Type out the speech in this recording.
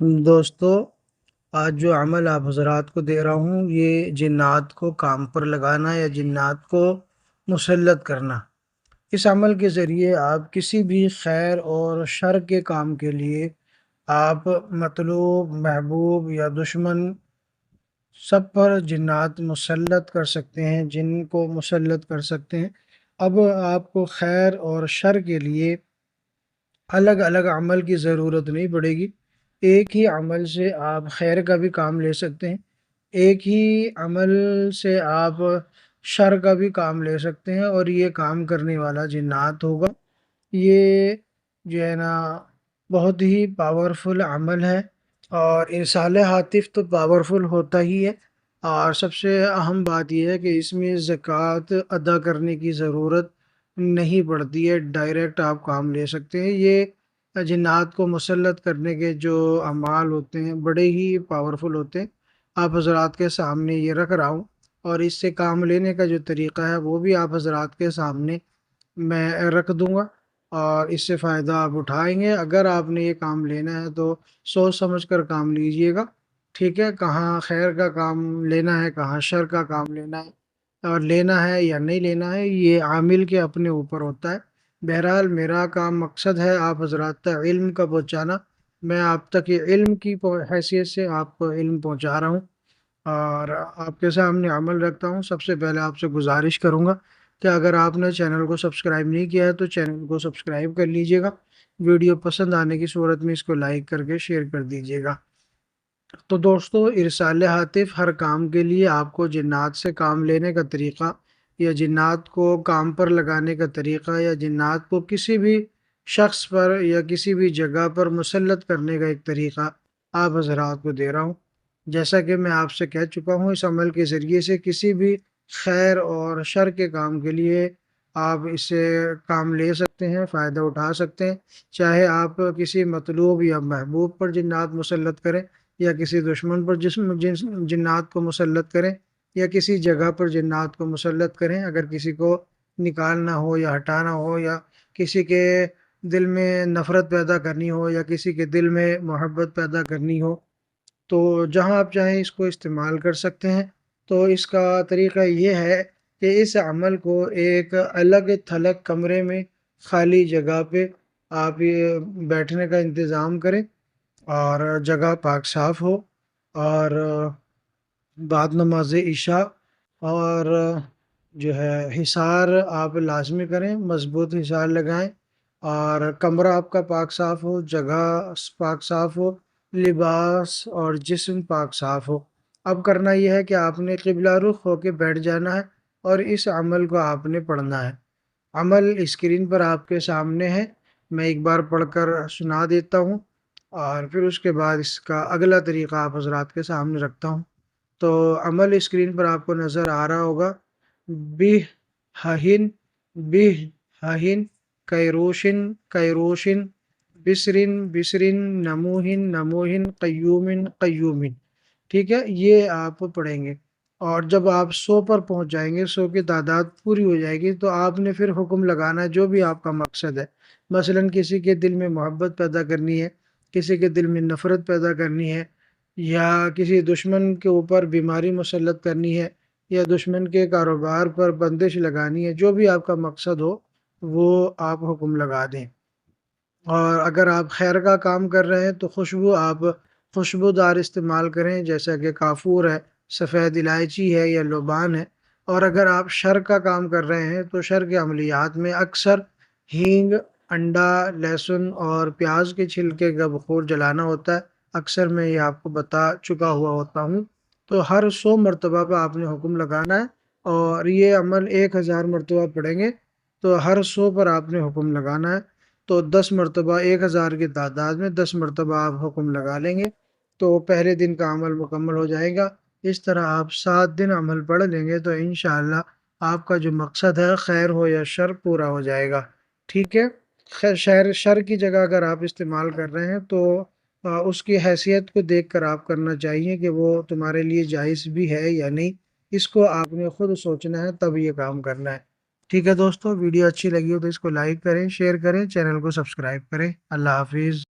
دوستو، آج جو عمل آپ حضرات کو دے رہا ہوں یہ جنات کو کام پر لگانا یا جنات کو مسلط کرنا۔ اس عمل کے ذریعے آپ کسی بھی خیر اور شر کے کام کے لیے آپ مطلوب، محبوب یا دشمن سب پر جنات مسلط کر سکتے ہیں، جن کو مسلط کر سکتے ہیں۔ اب آپ کو خیر اور شر کے لیے الگ الگ عمل کی ضرورت نہیں پڑے گی۔ ایک ہی عمل سے آپ خیر کا بھی کام لے سکتے ہیں، ایک ہی عمل سے آپ شر کا بھی کام لے سکتے ہیں، اور یہ کام کرنے والا جنات ہوگا۔ یہ جو ہے نا بہت ہی پاورفل عمل ہے، اور ارسال ہاتف تو پاورفل ہوتا ہی ہے۔ اور سب سے اہم بات یہ ہے کہ اس میں زکوٰۃ ادا کرنے کی ضرورت نہیں پڑتی ہے، ڈائریکٹ آپ کام لے سکتے ہیں۔ یہ جنات کو مسلط کرنے کے جو اعمال ہوتے ہیں بڑے ہی پاورفل ہوتے ہیں۔ آپ حضرات کے سامنے یہ رکھ رہا ہوں، اور اس سے کام لینے کا جو طریقہ ہے وہ بھی آپ حضرات کے سامنے میں رکھ دوں گا، اور اس سے فائدہ آپ اٹھائیں گے۔ اگر آپ نے یہ کام لینا ہے تو سوچ سمجھ کر کام لیجئے گا، ٹھیک ہے؟ کہاں خیر کا کام لینا ہے، کہاں شر کا کام لینا ہے، اور لینا ہے یا نہیں لینا ہے یہ عامل کے اپنے اوپر ہوتا ہے۔ بہرحال میرا کام مقصد ہے آپ حضرات تک علم کا پہنچانا۔ میں آپ تک یہ علم کی حیثیت سے آپ کو علم پہنچا رہا ہوں، اور آپ کے سامنے عمل رکھتا ہوں۔ سب سے پہلے آپ سے گزارش کروں گا کہ اگر آپ نے چینل کو سبسکرائب نہیں کیا ہے تو چینل کو سبسکرائب کر لیجئے گا۔ ویڈیو پسند آنے کی صورت میں اس کو لائک کر کے شیئر کر دیجئے گا۔ تو دوستو، ارسال ہاتف ہر کام کے لیے آپ کو جنات سے کام لینے کا طریقہ، یا جنات کو کام پر لگانے کا طریقہ، یا جنات کو کسی بھی شخص پر یا کسی بھی جگہ پر مسلط کرنے کا ایک طریقہ آپ حضرات کو دے رہا ہوں۔ جیسا کہ میں آپ سے کہہ چکا ہوں، اس عمل کے ذریعے سے کسی بھی خیر اور شر کے کام کے لیے آپ اس سے کام لے سکتے ہیں، فائدہ اٹھا سکتے ہیں۔ چاہے آپ کسی مطلوب یا محبوب پر جنات مسلط کریں، یا کسی دشمن پر جنات کو مسلط کریں، یا کسی جگہ پر جنات کو مسلط کریں۔ اگر کسی کو نکالنا ہو یا ہٹانا ہو، یا کسی کے دل میں نفرت پیدا کرنی ہو، یا کسی کے دل میں محبت پیدا کرنی ہو، تو جہاں آپ چاہیں اس کو استعمال کر سکتے ہیں۔ تو اس کا طریقہ یہ ہے کہ اس عمل کو ایک الگ تھلگ کمرے میں، خالی جگہ پہ آپ یہ بیٹھنے کا انتظام کریں، اور جگہ پاک صاف ہو، اور بعد نماز عشاء اور جو ہے حصار آپ لازمی کریں، مضبوط حصار لگائیں، اور کمرہ آپ کا پاک صاف ہو، جگہ پاک صاف ہو، لباس اور جسم پاک صاف ہو۔ اب کرنا یہ ہے کہ آپ نے قبلہ رخ ہو کے بیٹھ جانا ہے، اور اس عمل کو آپ نے پڑھنا ہے۔ عمل اسکرین پر آپ کے سامنے ہے، میں ایک بار پڑھ کر سنا دیتا ہوں، اور پھر اس کے بعد اس کا اگلا طریقہ آپ حضرات کے سامنے رکھتا ہوں۔ تو عمل اسکرین پر آپ کو نظر آ رہا ہوگا۔ بہ ہہن، بہ ہہن، کیروشن کیروشن، بسرن بسرن، نموہن نموہن، قیومن قیومن۔ ٹھیک ہے؟ یہ آپ پڑھیں گے، اور جب آپ 100 پر پہنچ جائیں گے، 100 کی تعداد پوری ہو جائے گی، تو آپ نے پھر حکم لگانا ہے جو بھی آپ کا مقصد ہے۔ مثلا کسی کے دل میں محبت پیدا کرنی ہے، کسی کے دل میں نفرت پیدا کرنی ہے، یا کسی دشمن کے اوپر بیماری مسلط کرنی ہے، یا دشمن کے کاروبار پر بندش لگانی ہے، جو بھی آپ کا مقصد ہو وہ آپ حکم لگا دیں۔ اور اگر آپ خیر کا کام کر رہے ہیں تو خوشبو آپ خوشبودار استعمال کریں، جیسا کہ کافور ہے، سفید الائچی ہے، یا لوبان ہے۔ اور اگر آپ شر کا کام کر رہے ہیں تو شر کے عملیات میں اکثر ہینگ، انڈا، لہسن اور پیاز کے چھلکے کا بخور جلانا ہوتا ہے۔ اکثر میں یہ آپ کو بتا چکا ہوا ہوتا ہوں۔ تو ہر 100 مرتبہ پہ آپ نے حکم لگانا ہے، اور یہ عمل 1000 مرتبہ پڑھیں گے تو ہر 100 پر آپ نے حکم لگانا ہے۔ تو 10 مرتبہ 1000 کی تعداد میں 10 مرتبہ آپ حکم لگا لیں گے تو پہلے دن کا عمل مکمل ہو جائے گا۔ اس طرح آپ 7 دن عمل پڑھ لیں گے تو انشاءاللہ آپ کا جو مقصد ہے، خیر ہو یا شر، پورا ہو جائے گا۔ ٹھیک ہے؟ خیر شر کی جگہ اگر آپ استعمال کر رہے ہیں تو اس کی حیثیت کو دیکھ کر آپ کرنا چاہیے کہ وہ تمہارے لیے جائز بھی ہے یا نہیں۔ اس کو آپ نے خود سوچنا ہے، تب یہ کام کرنا ہے۔ ٹھیک ہے دوستو، ویڈیو اچھی لگی ہو تو اس کو لائک کریں، شیئر کریں، چینل کو سبسکرائب کریں۔ اللہ حافظ۔